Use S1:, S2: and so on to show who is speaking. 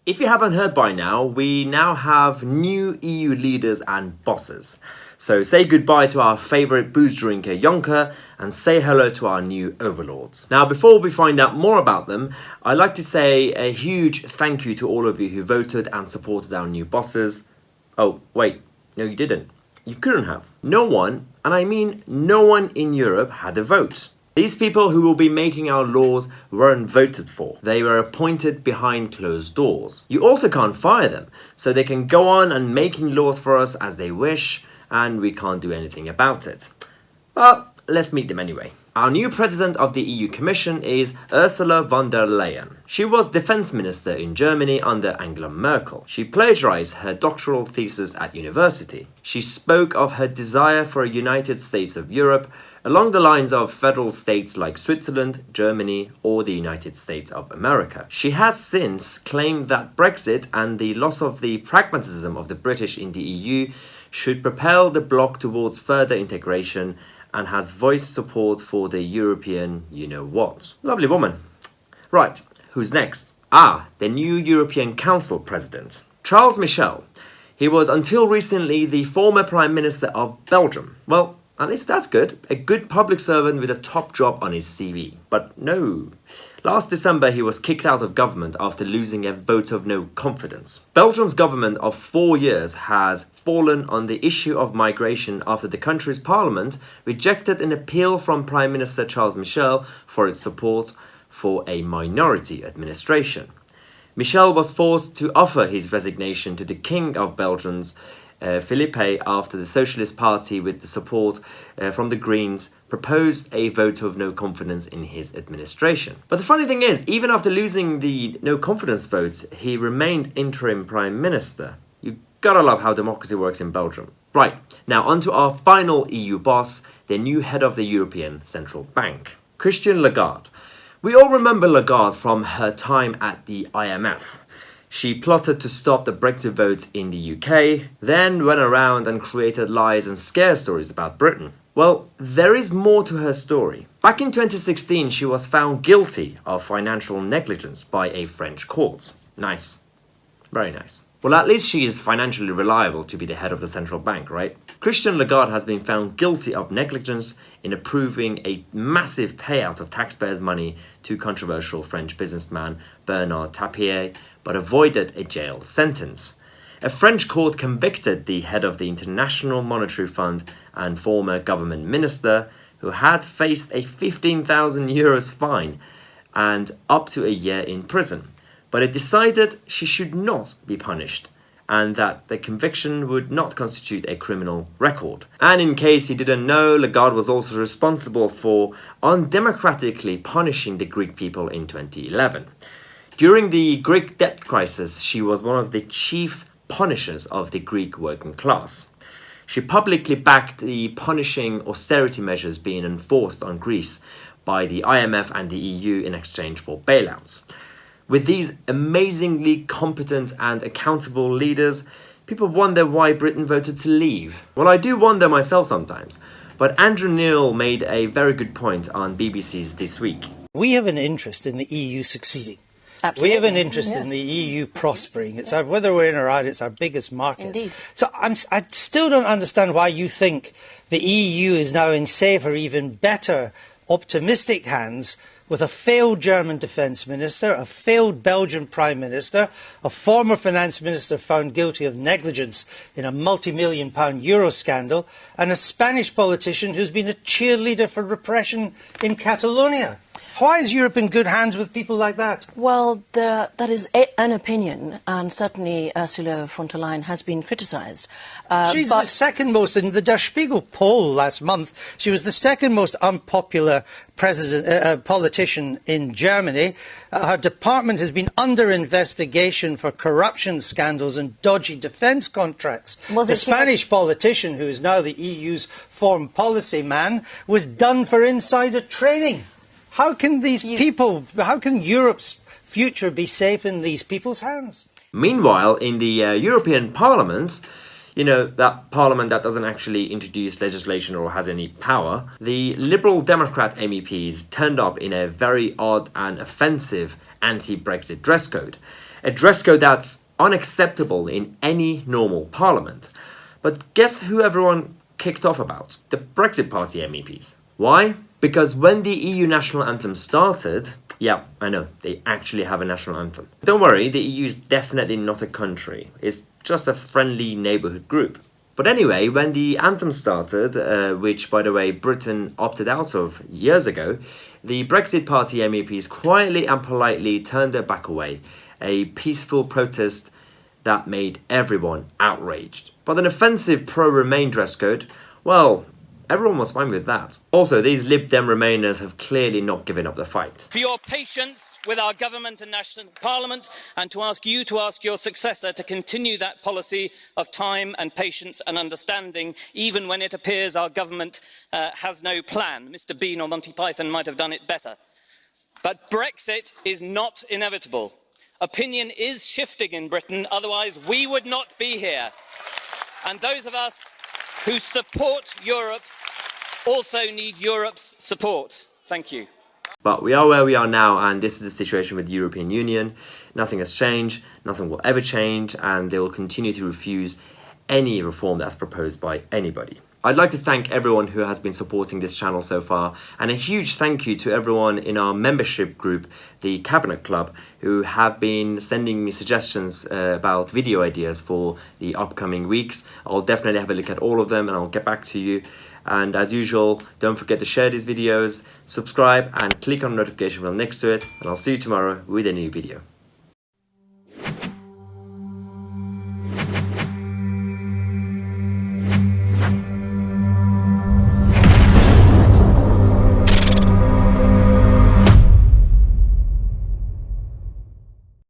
S1: If you haven't heard by now, we now have new EU leaders and bosses. So say goodbye to our favourite booze drinker Juncker and say hello to our new overlords. Now, before we find out more about them, I'd like to say a huge thank you to all of you who voted and supported our new bosses. Oh, wait, no you didn't. You couldn't have. No one, and I mean no one in Europe had a vote. These people who will be making our laws weren't voted for. They were appointed behind closed doors. You also can't fire them, so they can go on and making laws for us as they wish, and we can't do anything about it. But let's meet them anyway. Our new president of the EU Commission is Ursula Von Der Leyen. She was defense minister in Germany under Angela Merkel. She plagiarized her doctoral thesis at university. She spoke of her desire for a United States of Europe along the lines of federal states like Switzerland, Germany, or the United States of America. She has since claimed that Brexit and the loss of the pragmatism of the British in the EU should propel the bloc towards further integration and has voiced support for the European you-know-what. Lovely woman. Right, who's next? The new European Council President. Charles Michel. He was until recently the former Prime Minister of Belgium. Well, at least that's good. A good public servant with a top job on his CV. But no. Last December, he was kicked out of government after losing a vote of no confidence. Belgium's government of 4 years has fallen on the issue of migration after the country's parliament rejected an appeal from Prime Minister Charles Michel for its support for a minority administration. Michel was forced to offer his resignation to the King of Belgium's Philippe after the Socialist Party, with the support from the Greens, proposed a vote of no confidence in his administration. But the funny thing is, even after losing the no confidence vote, he remained interim Prime Minister. You gotta love how democracy works in Belgium. Right, now on to our final EU boss, the new head of the European Central Bank, Christiane Lagarde. We all remember Lagarde from her time at the IMF. She plotted to stop the Brexit vote in the UK, then went around and created lies and scare stories about Britain. Well, there is more to her story. Back in 2016, she was found guilty of financial negligence by a French court. Nice. Very nice. Well, at least she is financially reliable to be the head of the central bank, right? Christiane Lagarde has been found guilty of negligence in approving a massive payout of taxpayers' money to controversial French businessman Bernard Tapie, but avoided a jail sentence. A French court convicted the head of the International Monetary Fund and former government minister, who had faced a €15,000 fine and up to a year in prison. But it decided she should not be punished, and that the conviction would not constitute a criminal record. And in case you didn't know, Lagarde was also responsible for undemocratically punishing the Greek people in 2011. During the Greek debt crisis, she was one of the chief punishers of the Greek working class. She publicly backed the punishing austerity measures being enforced on Greece by the IMF and the EU in exchange for bailouts. With these amazingly competent and accountable leaders, people wonder why Britain voted to leave. Well, I do wonder myself sometimes, but Andrew Neil made a very good point on BBC's This Week.
S2: We have an interest in the EU succeeding.
S3: Absolutely.
S2: We have an interest in the EU prospering. It's whether we're in or out, it's our biggest market.
S3: Indeed.
S2: So I still don't understand why you think the EU is now in safer, even better, optimistic hands with a failed German defence minister, a failed Belgian prime minister, a former finance minister found guilty of negligence in a multi-million-pound euro scandal, and a Spanish politician who's been a cheerleader for repression in Catalonia. Why is Europe in good hands with people like that?
S3: Well, that is an opinion, and certainly Ursula von der Leyen has been criticised.
S2: She's the second most, in the Der Spiegel poll last month, she was the second most unpopular politician in Germany. Her department has been under investigation for corruption scandals and dodgy defence contracts. The Spanish politician, who is now the EU's foreign policy man, was done for insider trading. How can how can Europe's future be safe in these people's hands?
S1: Meanwhile, in the European Parliament, that parliament that doesn't actually introduce legislation or has any power, the Liberal Democrat MEPs turned up in a very odd and offensive anti-Brexit dress code. A dress code that's unacceptable in any normal parliament. But guess who everyone kicked off about? The Brexit Party MEPs. Why? Because when the EU national anthem started, yeah, I know, they actually have a national anthem. Don't worry, the EU is definitely not a country. It's just a friendly neighbourhood group. But anyway, when the anthem started, which, by the way, Britain opted out of years ago, the Brexit Party MEPs quietly and politely turned their back away. A peaceful protest that made everyone outraged. But an offensive pro-Remain dress code, well, everyone was fine with that. Also, these Lib Dem Remainers have clearly not given up the fight.
S4: For your patience with our government and national parliament, and to ask you to ask your successor to continue that policy of time and patience and understanding, even when it appears our government has no plan. Mr. Bean or Monty Python might have done it better. But Brexit is not inevitable. Opinion is shifting in Britain, otherwise we would not be here. And those of us who support Europe also need Europe's support. Thank you.
S1: But we are where we are now, and this is the situation with the European Union. Nothing has changed, nothing will ever change, and they will continue to refuse any reform that's proposed by anybody. I'd like to thank everyone who has been supporting this channel so far, and a huge thank you to everyone in our membership group, the Cabinet Club, who have been sending me suggestions about video ideas for the upcoming weeks. I'll definitely have a look at all of them and I'll get back to you. And as usual, don't forget to share these videos, subscribe and click on the notification bell next to it, and I'll see you tomorrow with a new video.